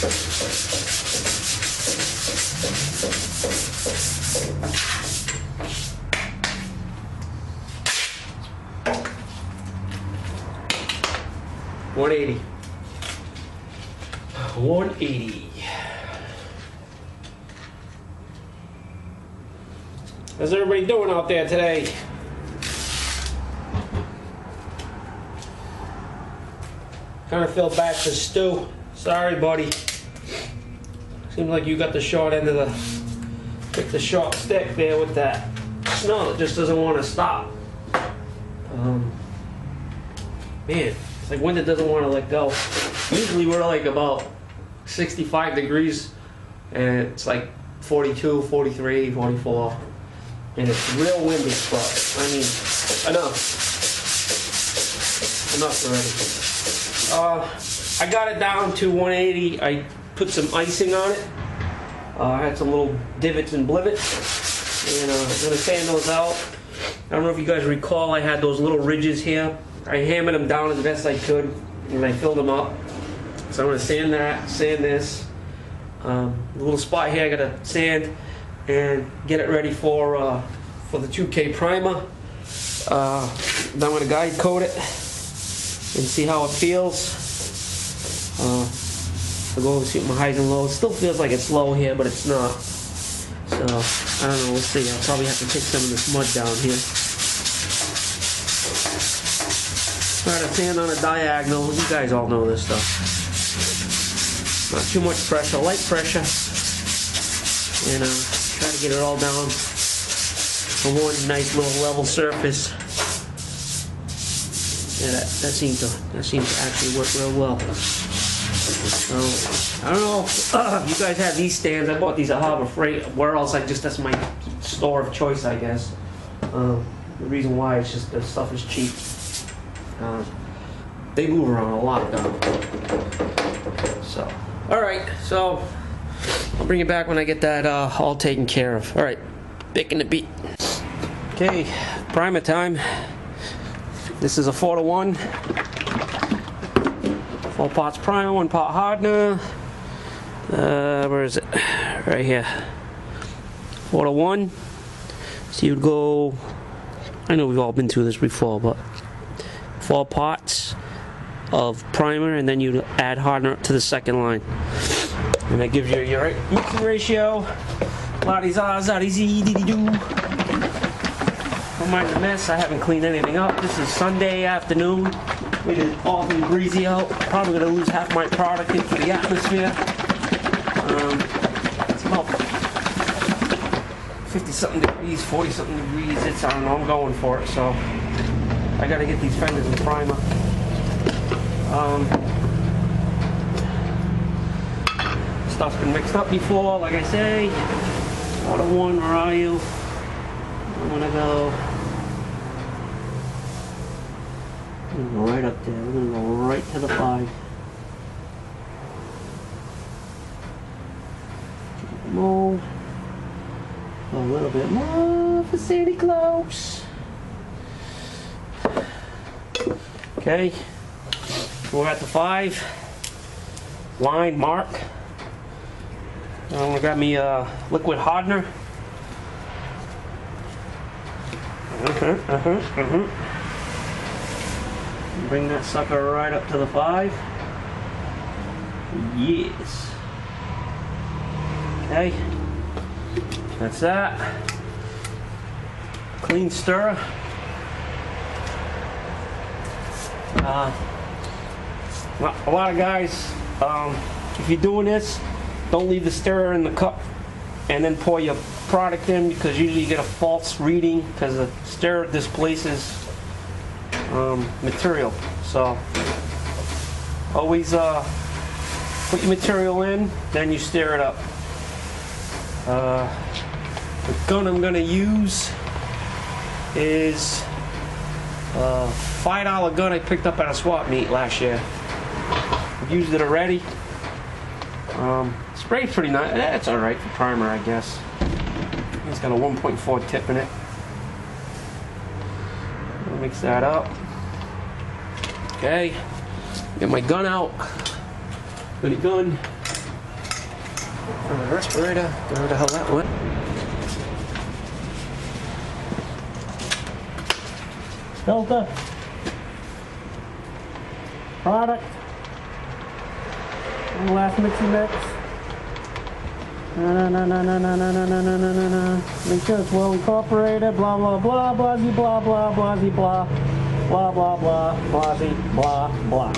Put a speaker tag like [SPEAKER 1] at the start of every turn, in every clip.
[SPEAKER 1] $180. $180. How's everybody doing out there today? Kind of feel bad for Stu. Sorry, buddy. Seems like you got the short end of the short stick there with that snow. It just doesn't want to stop. Man, it's like winter doesn't want to let go. Usually we're like about 65 degrees and it's like 42, 43, 44. And it's real windy, but I mean, enough already. I got it down to 180. I put some icing on it. I had some little divots and blivets, and I'm gonna sand those out. I don't know if you guys recall, I had those little ridges here. I hammered them down as best I could, and I filled them up. So I'm gonna sand that, sand this. The little spot here I gotta sand and get it ready for the 2K primer. Then I'm gonna guide coat it and see how it feels. I'll go and see what my highs and lows. It still feels like it's low here, but it's not. So I don't know. We'll see. I'll probably have to take some of this mud down here. Try to sand on a diagonal. You guys all know this stuff. Not too much pressure, light pressure, and try to get it all down on one nice little level surface. Yeah, that seems to actually work real well. So I don't know if you guys have these stands. I bought these at Harbor Freight. Where else? That's my store of choice, I guess. The reason why is just the stuff is cheap. They move around a lot though. So, all right. So I'll bring it back when I get that all taken care of. All right, back in the beat. Okay, primer time. This is a 4-to-1. 4 parts primer, 1 part hardener. Where is it? Right here. 4-to-1. So you'd go, I know we've all been through this before, but 4 parts of primer, and then you add hardener to the second line. And that gives you your mixing ratio. La-dee-za, za-dee-zee, dee-dee-doo. Don't mind the mess, I haven't cleaned anything up. This is Sunday afternoon. It is awfully breezy out. Probably going to lose half my product into the atmosphere. It's about 50-something degrees, 40-something degrees. I don't know, I'm going for it. So I got to get these fenders in primer. Stuff's been mixed up before, like I say. 4-to-1, where are you? I'm going to go right up there. We're going to go right to the 5. More. A little bit more for Santa Claus. Okay. We're at the 5. Line mark. I'm going to grab me a liquid hardener. Bring that sucker right up to the 5. Yes. Okay. That's that. Clean stirrer. A lot of guys, if you're doing this, don't leave the stirrer in the cup and then pour your product in, because usually you get a false reading because the stirrer displaces material. So always put your material in, then you stir it up. The gun I'm going to use is a $5 gun I picked up at a swap meet last year. I've used it already. Spray's pretty nice. It's alright for primer, I guess. It's got a 1.4 tip in it. I'll mix that up. Okay. Get my gun out. Got a gun. For the respirator, where the hell that went. Filter. Product. And last mixy mix. No. Make sure it's well incorporated. Blah blah blah blah blah blah blah blah blah blah blah blah blah.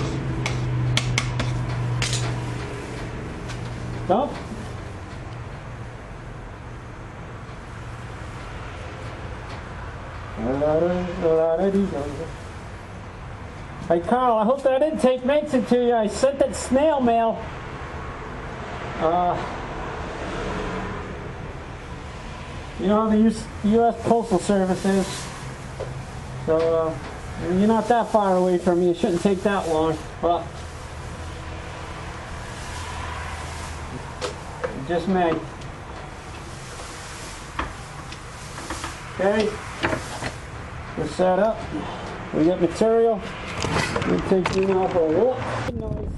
[SPEAKER 1] Dump. Hey Carl, I hope that intake makes it to you. I sent it snail mail. You know how the U.S. Postal Service is. So, you're not that far away from me. It shouldn't take that long. But it just may. Okay. We're set up. We got material. We'll take you now for a walk. Noise.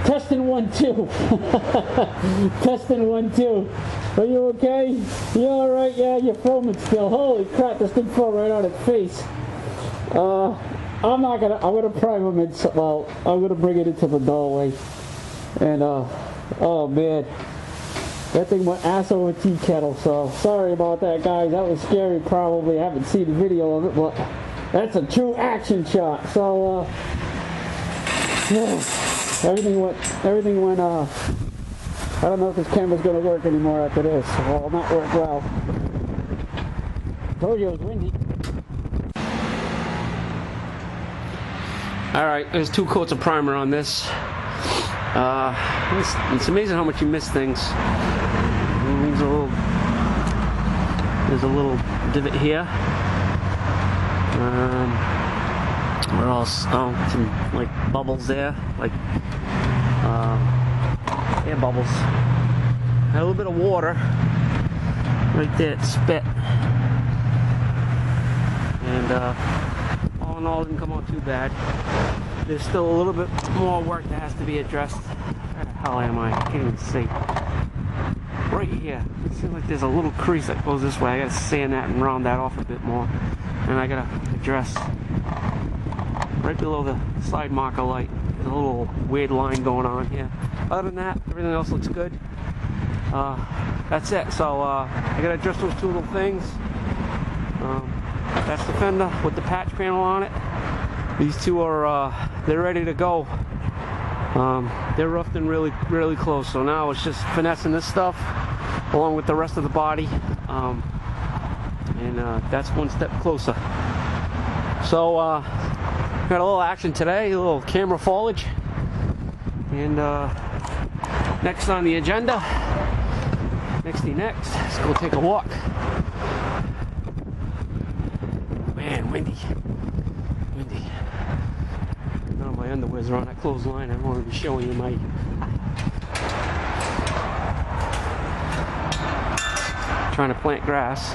[SPEAKER 1] Testing 1 2. Testing 1 2. Are you okay? You alright? Yeah, you're filming still. Holy crap, this thing fell right on its face. I'm gonna prime him in, well, I'm gonna bring it into the doorway. And oh man. That thing went ass over tea kettle, so sorry about that guys. That was scary probably. I haven't seen the video of it, but that's a true action shot. So yeah. Everything went, I don't know if this camera's going to work anymore after this. Well, not work well. Told you it was windy. Alright, there's 2 coats of primer on this. It's amazing how much you miss things. There's a little divot here. What else? Oh, some like bubbles there, like air bubbles. Had a little bit of water right there, it spit. And all in all, it didn't come out too bad. There's still a little bit more work that has to be addressed. Where the hell am I? I can't even see. Right here. It seems like there's a little crease that goes this way. I gotta sand that and round that off a bit more. And I gotta address right below the side marker light. There's a little weird line going on here. Other than that, everything else looks good. That's it. So I gotta address those 2 little things. That's the fender with the patch panel on it. These 2 are they're ready to go. They're roughed in really close. So now it's just finessing this stuff along with the rest of the body, and that's 1 step closer. So got a little action today, a little camera foliage, and next on the agenda, let's go take a walk. Man, windy. None of my underwears are on that clothesline. I don't want to be showing you my trying to plant grass.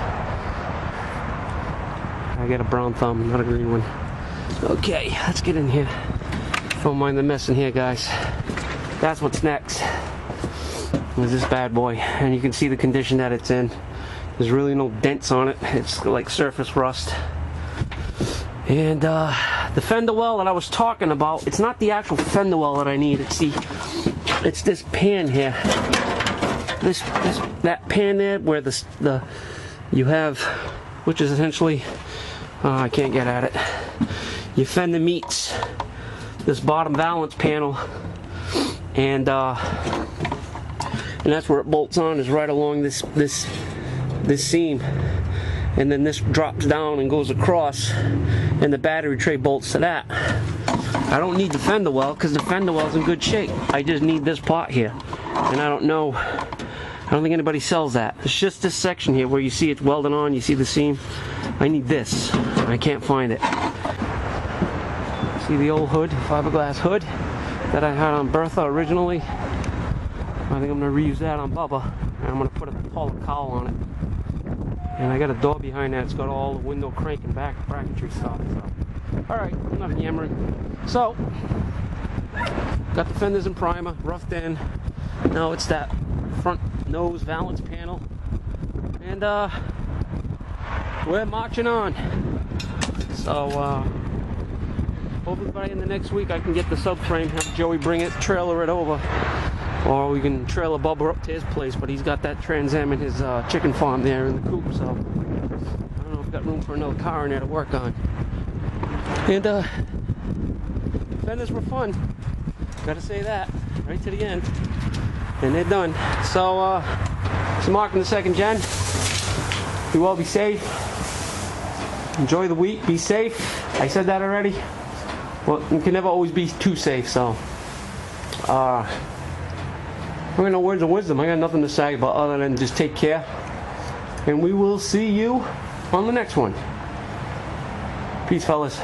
[SPEAKER 1] I got a brown thumb, not a green one. Okay, let's get in here. Don't mind the mess in here, guys. That's what's next. Is this bad boy, and you can see the condition that it's in. There's really no dents on it. It's like surface rust. And the fender well that I was talking about, it's not the actual fender well that I need. It's this pan here. That pan there where you have, which is essentially, I can't get at it. your fender meets this bottom valance panel, and that's where it bolts on, is right along this seam, and then this drops down and goes across, and the battery tray bolts to that. I don't need the fender well because the fender well's in good shape. I just need this part here, and I don't think anybody sells that. It's just this section here where you see it's welded on, you see the seam. I need this, and I can't find it. See the old hood, fiberglass hood that I had on Bertha originally. I think I'm going to reuse that on Bubba, and I'm going to put a polar cowl on it. And I got a door behind that. It's got all the window crank and back bracketry stuff. So. Alright, I'm not yammering. So, got the fenders and primer, roughed in. Now it's that front nose valance panel. And we're marching on. So, hopefully by the end of next week I can get the subframe, have Joey bring it, trailer it over. Or we can trailer Bubba up to his place, but he's got that Trans Am in his chicken farm there in the coop, so I don't know if I've got room for another car in there to work on. And fenders were fun, gotta say that, right to the end. And they're done. So, it's Mark in the second gen. Be well, be safe. Enjoy the week, be safe. I said that already. Well, you can never always be too safe, so. I got no words of wisdom. I got nothing to say but other than just take care. And we will see you on the next one. Peace, fellas.